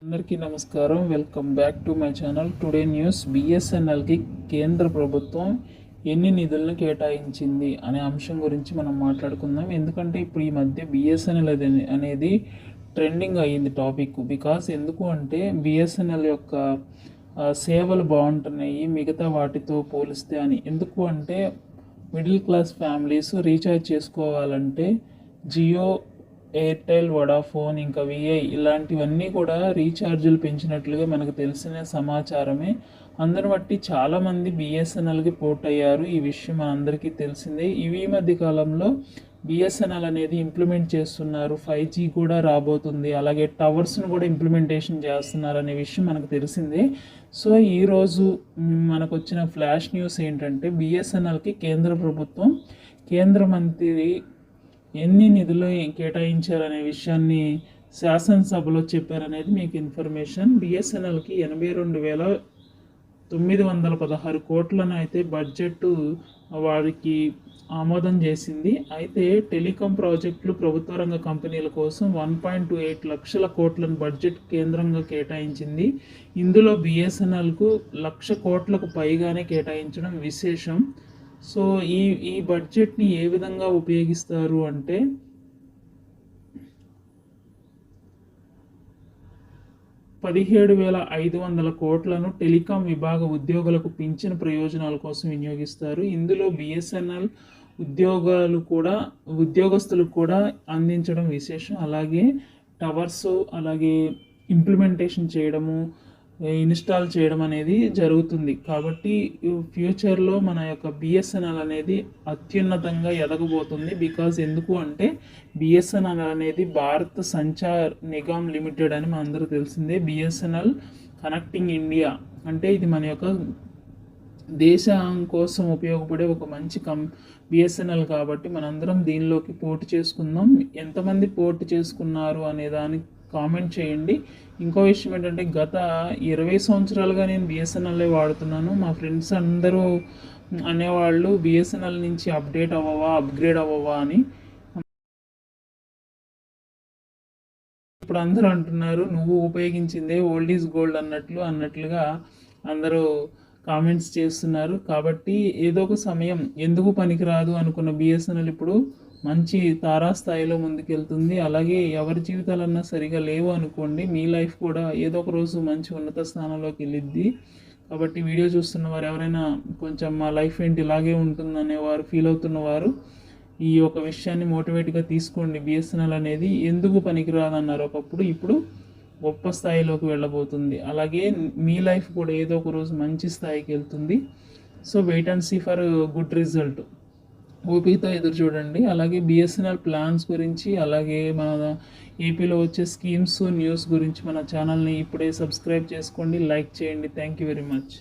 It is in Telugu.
అందరికీ నమస్కారం. Welcome back to my channel. Today news. బిఎస్ఎన్ఎల్కి కేంద్ర ప్రభుత్వం ఎన్ని నిధులను కేటాయించింది అనే అంశం గురించి మనం మాట్లాడుకుందాం. ఎందుకంటే ఇప్పుడు ఈ మధ్య బిఎస్ఎన్ఎల్ అనేది ట్రెండింగ్ అయ్యింది టాపిక్. బికాస్ ఎందుకు అంటే బిఎస్ఎన్ఎల్ యొక్క సేవలు బాగుంటున్నాయి మిగతా వాటితో పోలిస్తే అని. ఎందుకు అంటే మిడిల్ క్లాస్ ఫ్యామిలీస్ రీఛార్జ్ చేసుకోవాలంటే జియో, ఎయిర్టెల్, వడాఫోన్, ఇంకా విఐ ఇలాంటివన్నీ కూడా రీఛార్జీలు పెంచినట్లుగా మనకు తెలిసిన సమాచారమే. అందరిని బట్టి చాలామంది బిఎస్ఎన్ఎల్కి పోర్ట్ అయ్యారు. ఈ విషయం మనందరికీ తెలిసిందే. ఈ మధ్య కాలంలో బిఎస్ఎన్ఎల్ అనేది ఇంప్లిమెంట్ చేస్తున్నారు. 5G కూడా రాబోతుంది. అలాగే టవర్స్ను కూడా ఇంప్లిమెంటేషన్ చేస్తున్నారు అనే విషయం మనకు తెలిసిందే. సో ఈరోజు మనకు వచ్చిన ఫ్లాష్ న్యూస్ ఏంటంటే బిఎస్ఎన్ఎల్కి కేంద్ర ప్రభుత్వం, కేంద్ర మంత్రి ఎన్ని నిధులు కేటాయించారనే విషయాన్ని శాసనసభలో చెప్పారనేది మీకు ఇన్ఫర్మేషన్. బిఎస్ఎన్ఎల్కి 82,916 కోట్లను అయితే బడ్జెట్ వారికి ఆమోదం చేసింది. అయితే టెలికాం ప్రాజెక్టులు, ప్రభుత్వ రంగ కంపెనీల కోసం 1.28 లక్షల కోట్లను బడ్జెట్ కేంద్రంగా కేటాయించింది. ఇందులో బిఎస్ఎన్ఎల్కు 1,00,000 కోట్లకు పైగానే కేటాయించడం విశేషం. సో ఈ బడ్జెట్ని ఏ విధంగా ఉపయోగిస్తారు అంటే 17,500 కోట్లను టెలికాం విభాగ ఉద్యోగులకు పింఛన్ ప్రయోజనాల కోసం వినియోగిస్తారు. ఇందులో బిఎస్ఎన్ఎల్ ఉద్యోగస్తులకు కూడా అందించడం విశేషం. అలాగే టవర్స్, అలాగే ఇంప్లిమెంటేషన్ చేయడము, ఇన్స్టాల్ చేయడం అనేది జరుగుతుంది. కాబట్టి ఫ్యూచర్లో మన యొక్క బిఎస్ఎన్ఎల్ అనేది అత్యున్నతంగా ఎదగబోతుంది. బికాజ్ ఎందుకు అంటే బిఎస్ఎన్ఎల్ అనేది భారత్ సంచార్ నిగమ్ లిమిటెడ్ అని మనందరూ తెలిసిందే. బిఎస్ఎన్ఎల్ కనెక్టింగ్ ఇండియా అంటే ఇది మన యొక్క దేశం కోసం ఉపయోగపడే ఒక మంచి బిఎస్ఎన్ఎల్. కాబట్టి మనందరం దీనిలోకి పోటీ చేసుకుందాం. ఎంతమంది పోటీ చేసుకున్నారు అనే దానికి కామెంట్ చేయండి. ఇంకో విషయం ఏంటంటే గత 20 సంవత్సరాలుగా నేను బిఎస్ఎన్ఎల్ఏ వాడుతున్నాను. మా ఫ్రెండ్స్ అందరూ అనేవాళ్ళు బిఎస్ఎన్ఎల్ నుంచి అప్గ్రేడ్ అవ్వవా అని. ఇప్పుడు అందరూ అంటున్నారు నువ్వు ఉపయోగించిందే ఓల్డ్ ఈజ్ గోల్డ్ అన్నట్లుగా అందరూ కామెంట్స్ చేస్తున్నారు. కాబట్టి ఏదో ఒక సమయం ఎందుకు పనికిరాదు అనుకున్న బిఎస్ఎన్ఎల్ ఇప్పుడు మంచి తారాస్థాయిలో ముందుకెళ్తుంది. అలాగే ఎవరి జీవితాలన్నా సరిగా లేవు అనుకోండి, మీ లైఫ్ కూడా ఏదో ఒక రోజు మంచి ఉన్నత స్థానంలోకి వెళ్ళిద్ది. కాబట్టి వీడియో చూస్తున్న వారు ఎవరైనా కొంచెం మా లైఫ్ ఏంటి ఇలాగే ఉంటుందనే వారు ఫీల్ అవుతున్నవారు ఈ ఒక విషయాన్ని మోటివేట్గా తీసుకోండి. బిఎస్ఎన్ఎల్ అనేది ఎందుకు పనికిరాదన్నారు ఒకప్పుడు, ఇప్పుడు గొప్ప స్థాయిలోకి వెళ్ళబోతుంది. అలాగే మీ లైఫ్ కూడా ఏదో ఒక రోజు మంచి స్థాయికి వెళ్తుంది. So wait and see for good result. ఓపికతో ఎదురు చూడండి. అలాగే బిఎస్ఎన్ఎల్ ప్లాన్స్ గురించి, అలాగే మన ఏపీలో వచ్చే స్కీమ్స్, న్యూస్ గురించి మన ఛానల్ని ఇప్పుడే సబ్స్క్రైబ్ చేసుకోండి, లైక్ చేయండి. Thank you very much.